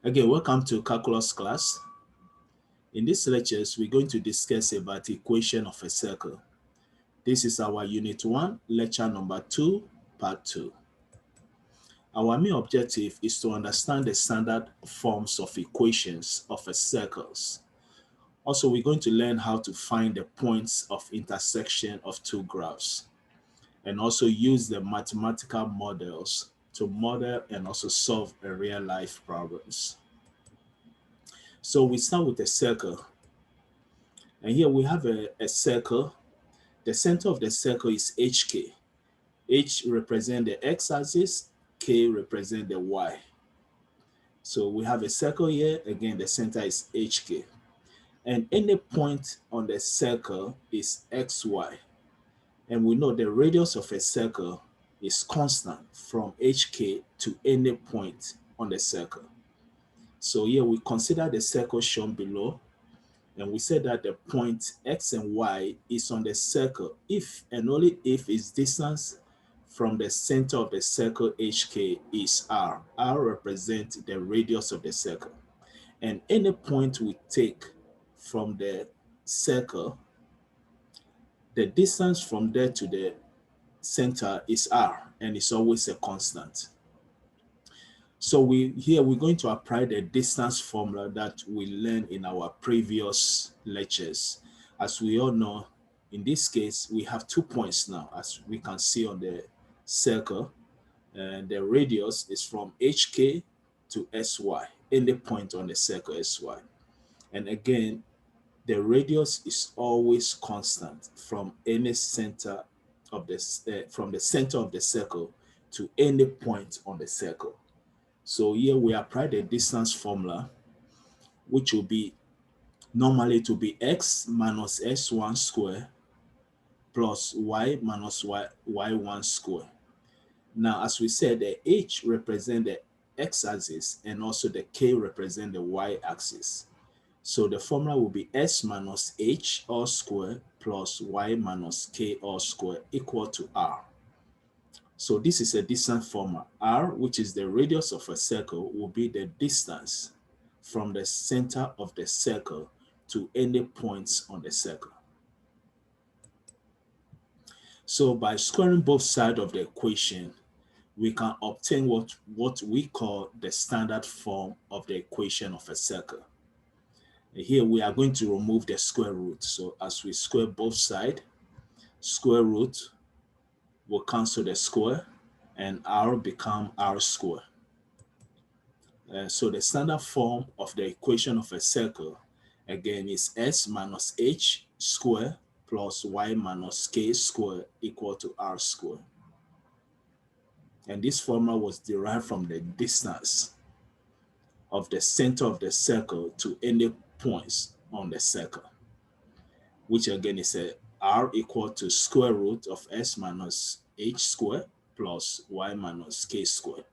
Again, welcome to calculus class. In this lectures, we're going to discuss about the equation of a circle. This is our unit 1, lecture number 2, part 2. Our main objective is to understand the standard forms of equations of a circles. Also, we're going to learn how to find the points of intersection of two graphs and also use the mathematical models to model and also solve a real life problems. So we start with a circle. And here we have a circle. The center of the circle is HK. H represent the x-axis, K represent the y. So we have a circle here. Again, the center is HK. And any point on the circle is XY. And we know the radius of a circle is constant from HK to any point on the circle. So here we consider the circle shown below. And we said that the point X and Y is on the circle if and only if its distance from the center of the circle HK is R. R represents the radius of the circle. And any point we take from the circle, the distance from there to the center is R, and it's always a constant. So we're going to apply the distance formula that we learned in our previous lectures. As we all know, in this case, we have 2 points now, as we can see on the circle. And the radius is from HK to SY, any point on the circle SY. And again, the radius is always constant from any center of from the center of the circle to any point on the circle. So here we apply the distance formula, which will be normally to be x minus s1 square plus y minus y1 square. Now, as we said, the h represent the x-axis and also the k represent the y-axis. So the formula will be s minus h all square plus y minus k all square equal to r. So this is a distance formula. R, which is the radius of a circle, will be the distance from the center of the circle to any points on the circle. So by squaring both sides of the equation, we can obtain what we call the standard form of the equation of a circle. Here we are going to remove the square root. So as we square both sides, square root will cancel the square and r become r square. So the standard form of the equation of a circle, again, is s minus h square plus y minus k square equal to r square. And this formula was derived from the distance of the center of the circle to any points on the circle, which again is a r equal to square root of s minus h square plus y minus k square.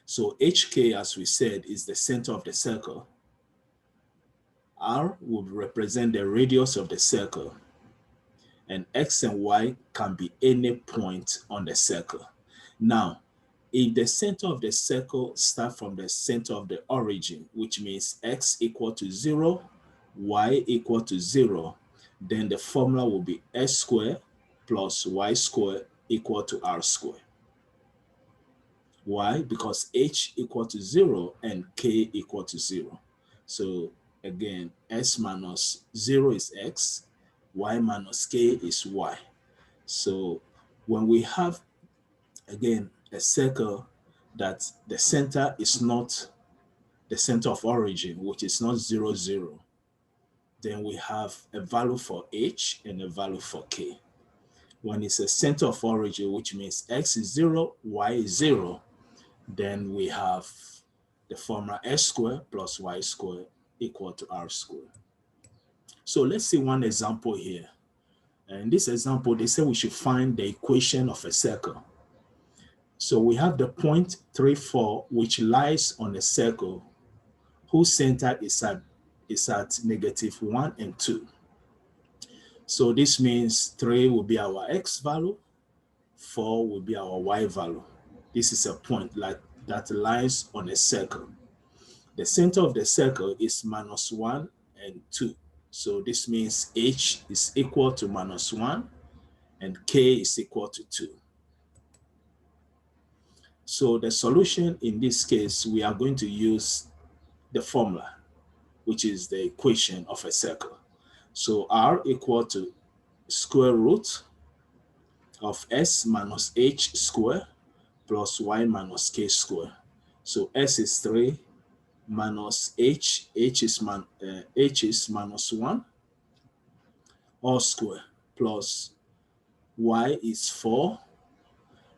So HK, as we said, is the center of the circle. R would represent the radius of the circle. And X and Y can be any point on the circle. Now, if the center of the circle starts from the center of the origin, which means X equal to 0, Y equal to 0, then the formula will be S squared plus Y squared equal to R squared. Why? Because h equal to 0 and k equal to 0. So again, s minus 0 is x, y minus k is y. So when we have, again, a circle that the center is not the center of origin, which is not 0, 0, then we have a value for h and a value for k. When it's a center of origin, which means x is 0, y is 0, then we have the formula s squared plus y squared equal to r squared. So let's see one example here. And in this example, they say we should find the equation of a circle. So we have the point 3, 4, which lies on a circle whose center is at negative 1 and 2. So this means 3 will be our x value, 4 will be our y value. This is a point, like that lies on a circle. The center of the circle is -1 and 2. So this means h is equal to -1 and k is equal to 2. So the solution in this case, we are going to use the formula, which is the equation of a circle. So r equal to square root of s minus h square plus y minus k square. So s is 3 minus h is -1 all square plus y is 4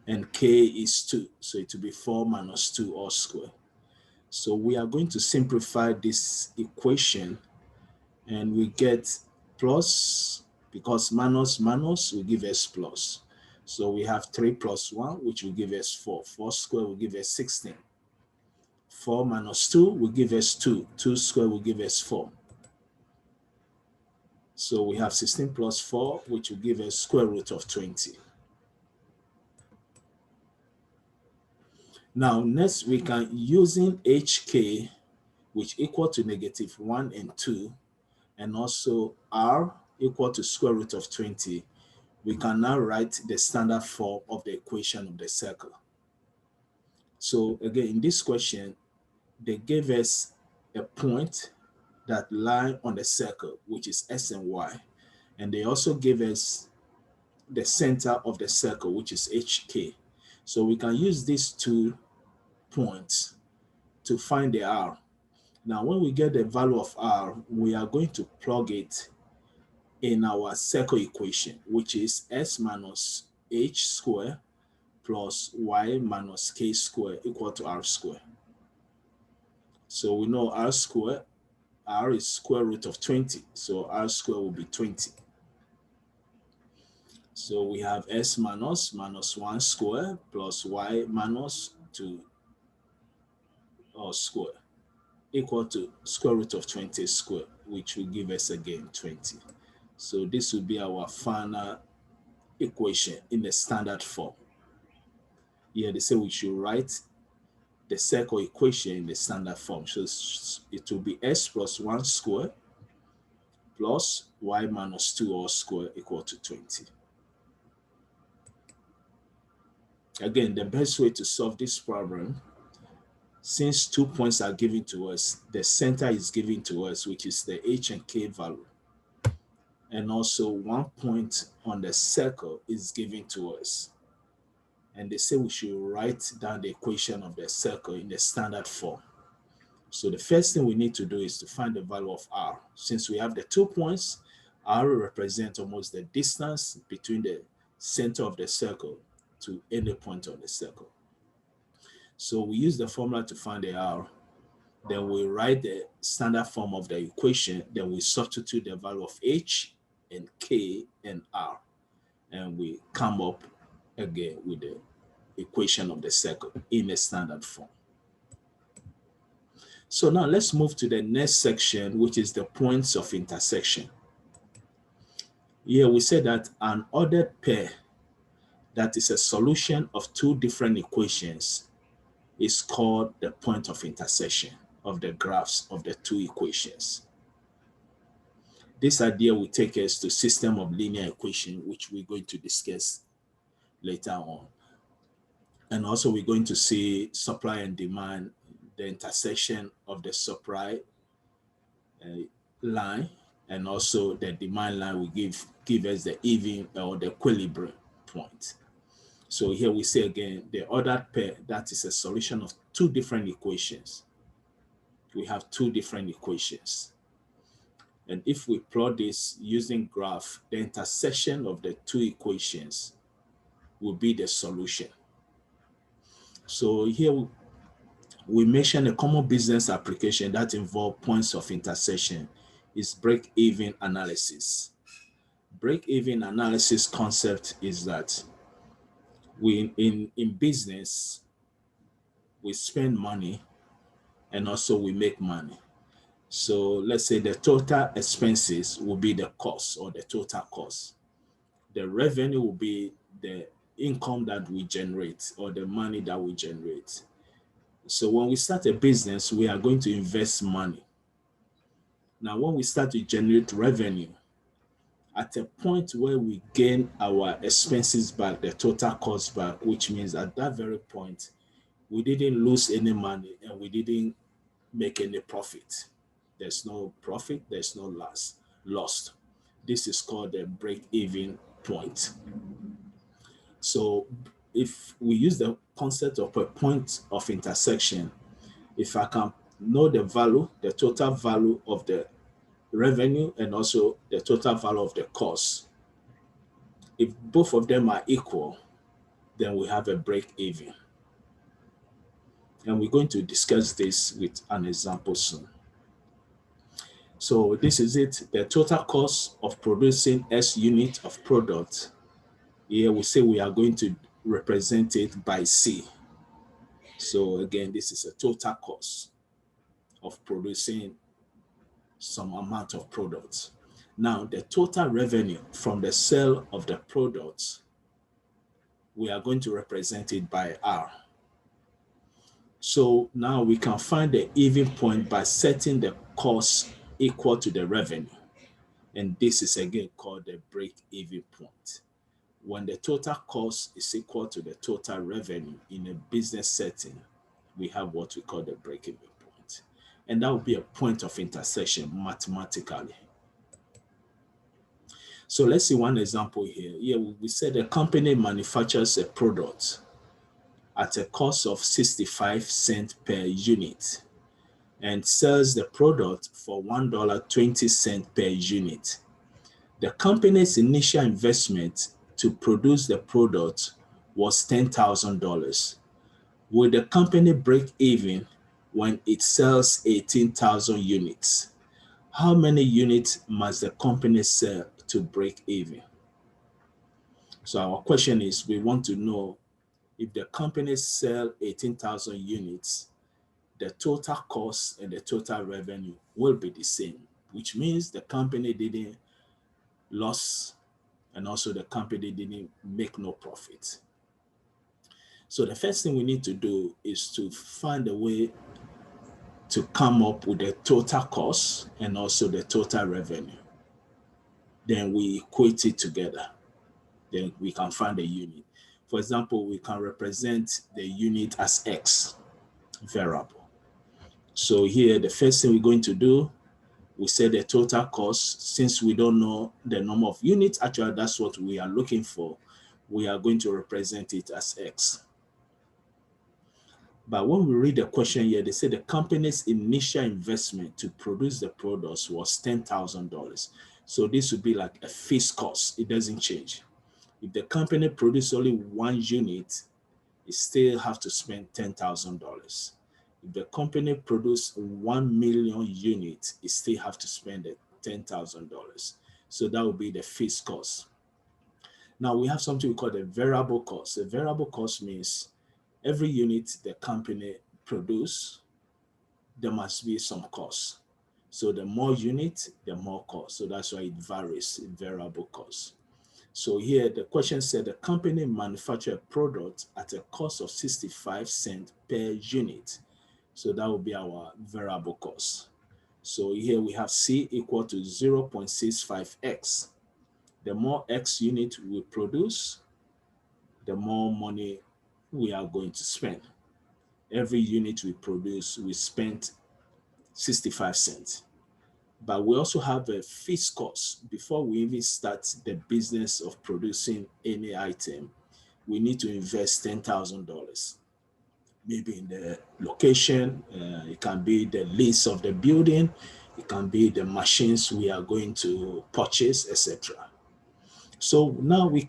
and k is 2. So it will be 4 minus 2 all square. So we are going to simplify this equation and we get plus, because minus will give us plus. So we have 3 plus 1, which will give us 4. 4 square will give us 16. 4 minus 2 will give us 2. 2 square will give us 4. So we have 16 plus 4, which will give us square root of 20. Now, next we can, using hk, which equal to -1 and 2, and also r equal to square root of 20, we can now write the standard form of the equation of the circle. So again, in this question, they gave us a point that lie on the circle, which is s and y. And they also gave us the center of the circle, which is hk. So we can use these 2 points to find the r. Now, when we get the value of r, we are going to plug it in our circle equation, which is s minus h square plus y minus k square equal to r square. So we know r square, r is square root of 20. So r square will be 20. So we have s minus -1 square plus y minus 2 square equal to square root of 20 square, which will give us again 20. So this will be our final equation in the standard form. Here they say we should write the circle equation in the standard form. So it will be s plus 1 square plus y minus 2 all square equal to 20. Again, the best way to solve this problem, since 2 points are given to us, the center is given to us, which is the h and k value. And also 1 point on the circle is given to us. And they say we should write down the equation of the circle in the standard form. So the first thing we need to do is to find the value of r. Since we have the 2 points, r represents almost the distance between the center of the circle to any point on the circle. So we use the formula to find the r. Then we write the standard form of the equation. Then we substitute the value of h and k and r. And we come up again with the equation of the circle in a standard form. So now let's move to the next section, which is the points of intersection. Here we say that an ordered pair that is a solution of 2 different equations is called the point of intersection of the graphs of the 2 equations. This idea will take us to system of linear equation, which we're going to discuss later on. And also we're going to see supply and demand, the intersection of the supply line, and also the demand line will give us the even or the equilibrium point. So here we say again, the ordered pair, that is a solution of 2 different equations. We have 2 different equations. And if we plot this using graph, the intersection of the 2 equations will be the solution. So here we mention a common business application that involves points of intersection is break-even analysis. Break-even analysis concept is that we in business, we spend money and also we make money. So let's say the total expenses will be the cost or the total cost. The revenue will be the income that we generate or the money that we generate. So when we start a business, we are going to invest money. Now, when we start to generate revenue, at a point where we gain our expenses back, the total cost back, which means at that very point, we didn't lose any money and we didn't make any profit. There's no profit, there's no loss. Lost. This is called the break-even point. So if we use the concept of a point of intersection, if I can know the value, the total value of the revenue and also the total value of the cost, if both of them are equal, then we have a break even. And we're going to discuss this with an example soon. So this is it, the total cost of producing S unit of product. Here we say we are going to represent it by C. So again, this is a total cost of producing some amount of products. Now, the total revenue from the sale of the products, we are going to represent it by R. So now we can find the even point by setting the cost equal to the revenue. And this is again called the break-even point. When the total cost is equal to the total revenue in a business setting, we have what we call the break-even point. And that would be a point of intersection mathematically. So let's see one example here. Here we said a company manufactures a product at a cost of 65 cents per unit and sells the product for $1.20 per unit. The company's initial investment to produce the product was $10,000. Will the company break even when it sells 18,000 units? How many units must the company sell to break even? So our question is, we want to know if the company sell 18,000 units, the total cost and the total revenue will be the same, which means the company didn't lose and also the company didn't make no profit. So the first thing we need to do is to find a way to come up with the total cost and also the total revenue. Then we equate it together. Then we can find a unit. For example, we can represent the unit as X variable. So here, the first thing we're going to do, we say the total cost. Since we don't know the number of units, actually that's what we are looking for. We are going to represent it as X. But when we read the question here, they say the company's initial investment to produce the products was $10,000. So this would be like a fixed cost. It doesn't change. If the company produces only one unit, it still have to spend $10,000. If the company produces 1 million units, it still have to spend $10,000. So that would be the fixed cost. Now we have something we call the variable cost. The variable cost means every unit the company produce, there must be some cost. So the more units, the more cost. So that's why it varies in variable cost. So here the question said the company manufactured a product at a cost of 65 cents per unit. So that will be our variable cost. So here we have C equal to 0.65x. The more X unit we produce, the more money we are going to spend. Every unit we produce, we spend 65 cents. But we also have a fixed cost. Before we even start the business of producing any item, we need to invest $10,000. Maybe in the location, it can be the lease of the building, it can be the machines we are going to purchase, etc. So now we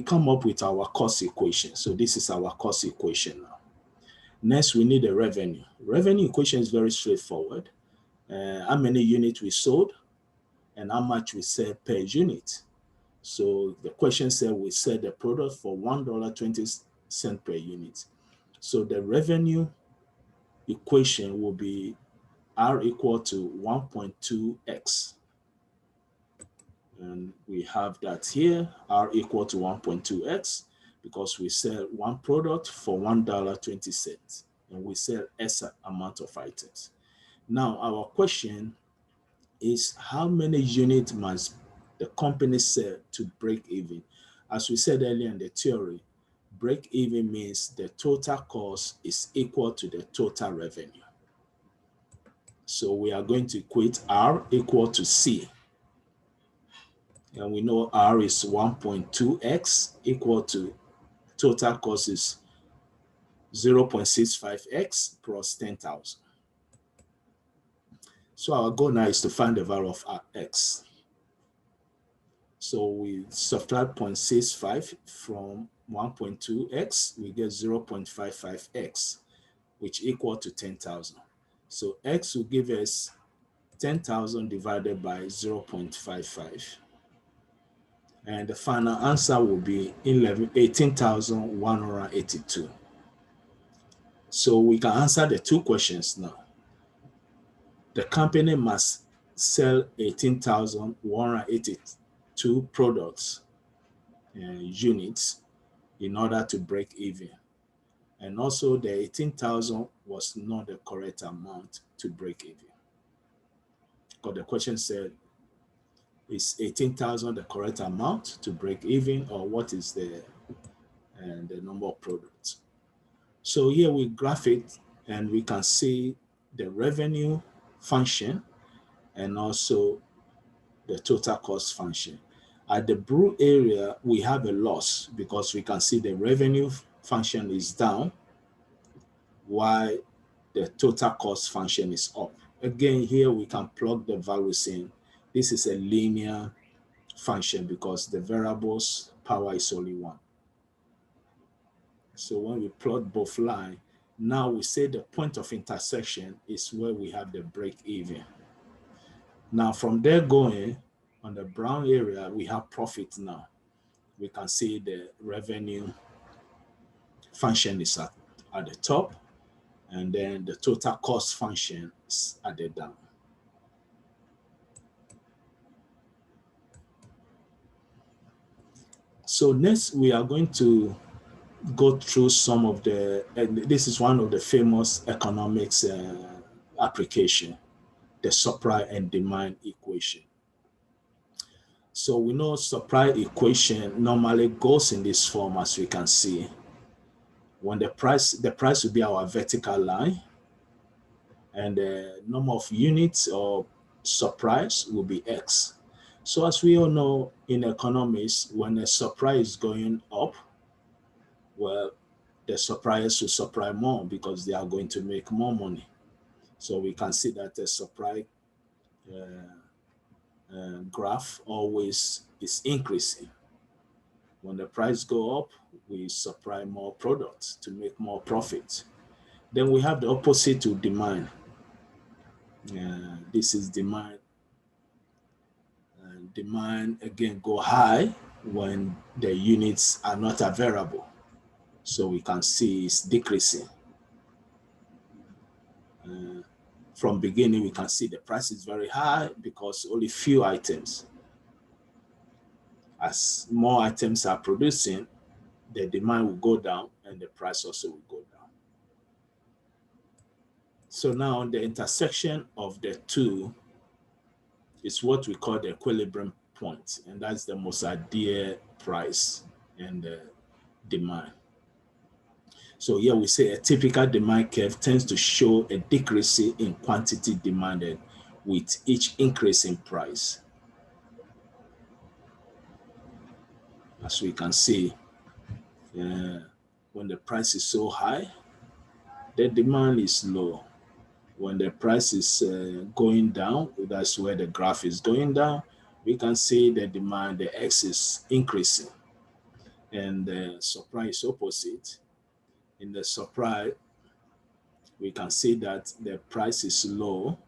come up with our cost equation. So this is our cost equation now. Next, we need a revenue. Revenue equation is very straightforward. How many units we sold and how much we sell per unit. So the question said we sell the product for $1.20 per unit. So the revenue equation will be R equal to 1.2x. And we have that here, R equal to 1.2x, because we sell one product for $1.20. and we sell X amount of items. Now, our question is how many units must the company sell to break even? As we said earlier in the theory, break even means the total cost is equal to the total revenue. So we are going to equate R equal to C. And we know R is 1.2x equal to total cost is 0.65x plus 10,000. So our goal now is to find the value of X. So we subtract 0.65 from 1.2x, we get 0.55x, which equal to 10,000. So X will give us 10,000 divided by 0.55. And the final answer will be 18,182. So we can answer the two questions now. The company must sell 18,182 products, units, in order to break even. And also the 18,000 was not the correct amount to break even. Because the question said, is 18,000 the correct amount to break even, or what is the number of products? So here we graph it and we can see the revenue function and also the total cost function. At the blue area, we have a loss because we can see the revenue function is down while the total cost function is up. Again, here we can plug the values in. This is a linear function because the variable's power is only one. So when we plot both lines, now we say the point of intersection is where we have the break even. Now from there going, on the brown area, we have profit now. We can see the revenue function is at the top, and then the total cost function is at the down. So next, we are going to go through some of the, and this is one of the famous economics application, the supply and demand equation. So we know supply equation normally goes in this form, as we can see. When the price will be our vertical line, and the number of units or surprise will be X. So as we all know in economics, when a supply is going up, well, the suppliers will supply more because they are going to make more money. So we can see that the supply graph always is increasing. When the price go up, we supply more products to make more profit. Then we have the opposite to demand. This is demand. Demand again go high when the units are not available. So we can see it's decreasing. From beginning, we can see the price is very high because only few items. As more items are producing, the demand will go down and the price also will go down. So now the intersection of the two is what we call the equilibrium point, and that's the most ideal price and demand. So here we say a typical demand curve tends to show a decrease in quantity demanded with each increase in price. As we can see, when the price is so high, the demand is low. When the price is going down, that's where the graph is going down, we can see the demand, the X is increasing. And the supply is opposite. In the supply, we can see that the price is low.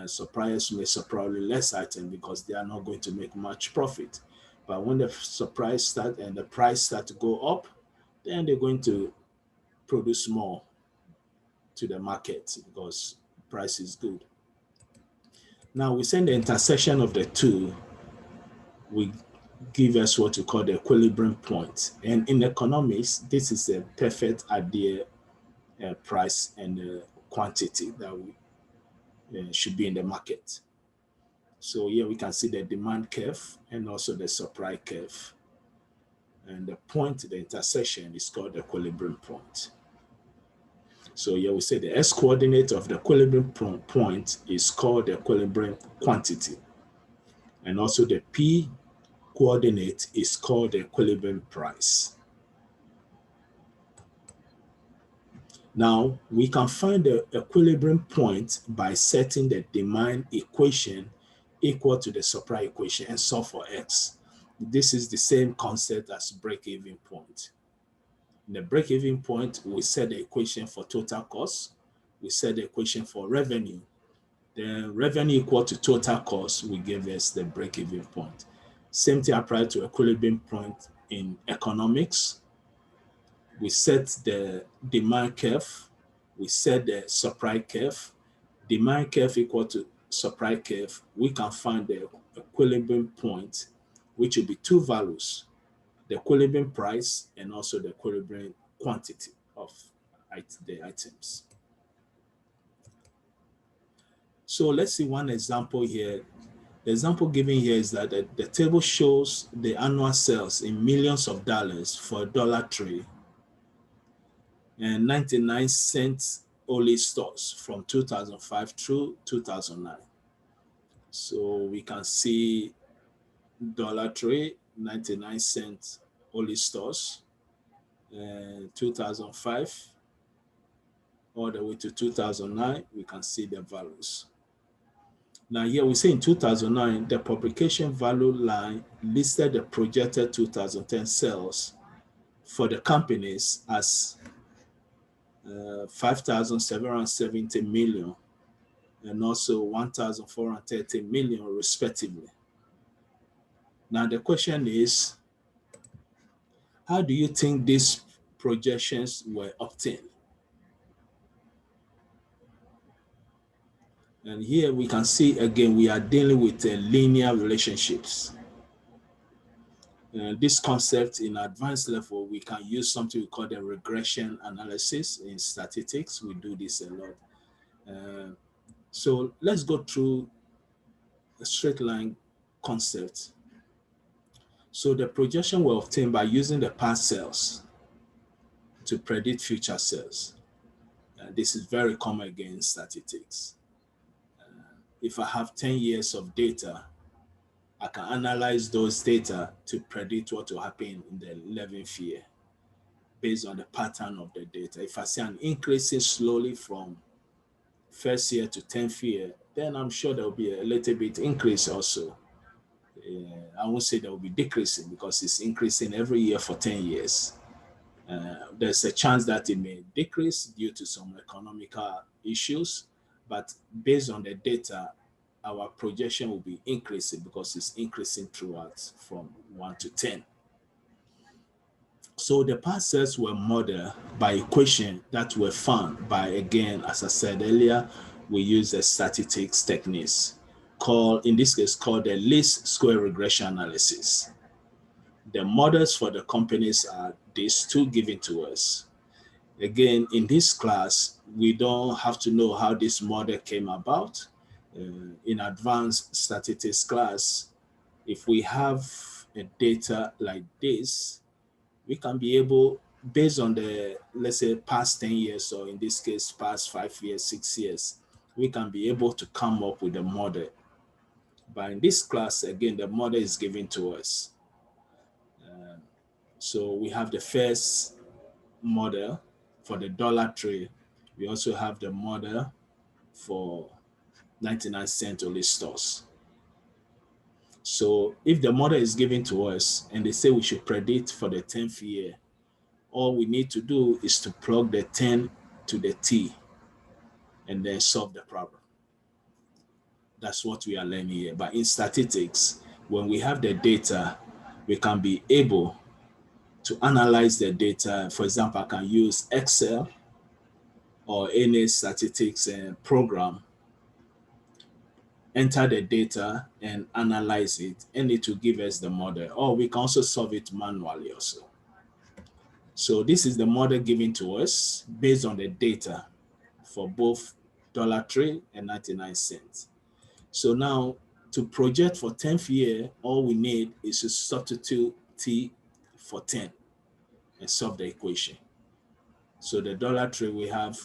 Suppliers may supply less items because they are not going to make much profit. But when the supply start and the price start to go up, then they're going to produce more to the market because price is good. Now we send the intersection of the two, we give us what we call the equilibrium point. And in economics, this is a perfect idea price and quantity that should be in the market. So here we can see the demand curve and also the supply curve. And the point, the intersection, is called the equilibrium point. So here we say the S coordinate of the equilibrium point is called the equilibrium quantity. And also the P coordinate is called the equilibrium price. Now, we can find the equilibrium point by setting the demand equation equal to the supply equation and solve for X. This is the same concept as break-even point. In the break-even point, we set the equation for total cost. We set the equation for revenue. The revenue equal to total cost will give us the break-even point. Same thing applies to equilibrium point in economics. We set the demand curve. We set the supply curve. Demand curve equal to supply curve. We can find the equilibrium point, which will be two values, the equilibrium price and also the equilibrium quantity of the items. So let's see one example here. The example given here is that the table shows the annual sales in millions of dollars for a dollar tray and 99-cent only stores from 2005 through 2009. So we can see dollar tray, 99-cent only stores, 2005 all the way to 2009, we can see the values. Now here we say in 2009, the publication value line listed the projected 2010 sales for the companies as 5,770 million and also 1,430 million respectively. Now the question is, how do you think these projections were obtained? And here we can see again, we are dealing with linear relationships. This concept in advanced level, we can use something we call the regression analysis in statistics. We do this a lot. So let's go through a straight line concept. So the projection were obtained by using the past sales to predict future sales. This is very common again in statistics. If I have 10 years of data, I can analyze those data to predict what will happen in the 11th year based on the pattern of the data. If I see an increasing slowly from first year to 10th year, then I'm sure there will be a little bit increase also. I won't say there will be decreasing because it's increasing every year for 10 years. There's a chance that it may decrease due to some economical issues, but based on the data, our projection will be increasing because it's increasing throughout from 1 to 10. So the past sales were modeled by equations that were found by, again, as I said earlier, we use the statistics techniques in this case, called the least square regression analysis. The models for the companies are these two given to us. Again, in this class, we don't have to know how this model came about. In advanced statistics class, if we have a data like this, we can be able, based on the, let's say, past 10 years, or in this case, past 5 years, 6 years, we can be able to come up with a model. But in this class, again, the model is given to us. So we have the first model for the dollar tray. We also have the model for 99-cent only stores. So if the model is given to us and they say we should predict for the 10th year, all we need to do is to plug the 10 to the T and then solve the problem. That's what we are learning here. But in statistics, when we have the data, we can be able to analyze the data. For example, I can use Excel or any statistics program, enter the data and analyze it, and it will give us the model. Or we can also solve it manually also. So this is the model given to us based on the data for both $3 and 99 cents. So now to project for 10th year, all we need is to substitute T for 10 and solve the equation. So the $3 we have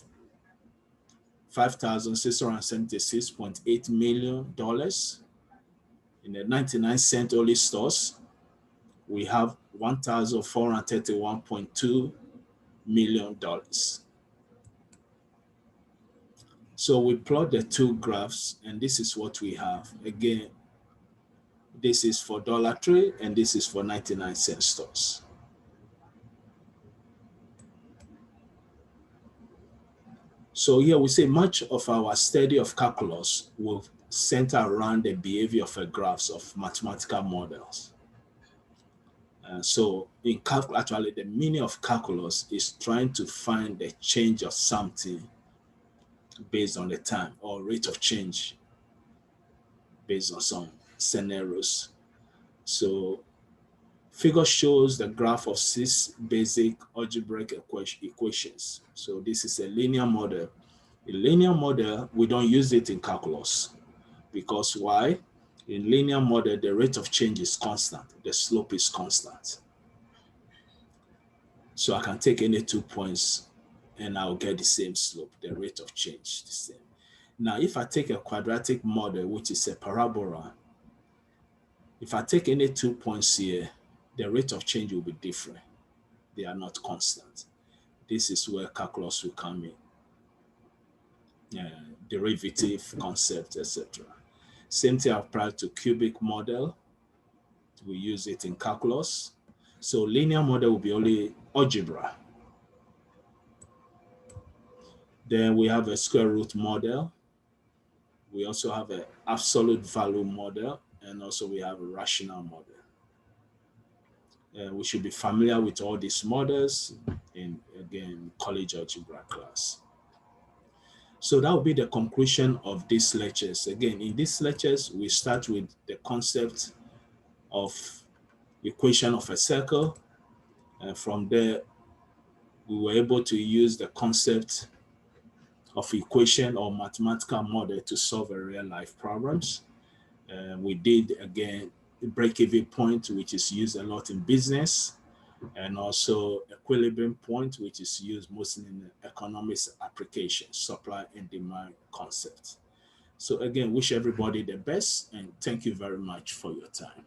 $5,676.8 million. In the 99 cent only stores, we have $1,431.2 million. So we plot the two graphs, and this is what we have. Again, this is for $3 and this is for 99 cent stores. So here we say much of our study of calculus will center around the behavior of graphs of mathematical models. So in actually the meaning of calculus is trying to find the change of something based on the time or rate of change based on some scenarios. So figure shows the graph of 6 basic algebraic equations. So this is a linear model. A linear model, we don't use it in calculus because why? In linear model, the rate of change is constant. The slope is constant. So I can take any 2 points and I'll get the same slope, the rate of change the same. Now, if I take a quadratic model, which is a parabola, if I take any 2 points here, the rate of change will be different. They are not constant. This is where calculus will come in. Derivative concept, etc. Same thing applies to cubic model. We use it in calculus. So linear model will be only algebra. Then we have a square root model. We also have an absolute value model, and also we have a rational model. We should be familiar with all these models in, again, college algebra class. So that will be the conclusion of these lectures. Again, in these lectures, we start with the concept of equation of a circle. And from there, we were able to use the concept of equation or mathematical model to solve a real life problems. We did, again, the break-even point, which is used a lot in business, and also equilibrium point, which is used mostly in economics application, supply and demand concepts. So again, wish everybody the best, and thank you very much for your time.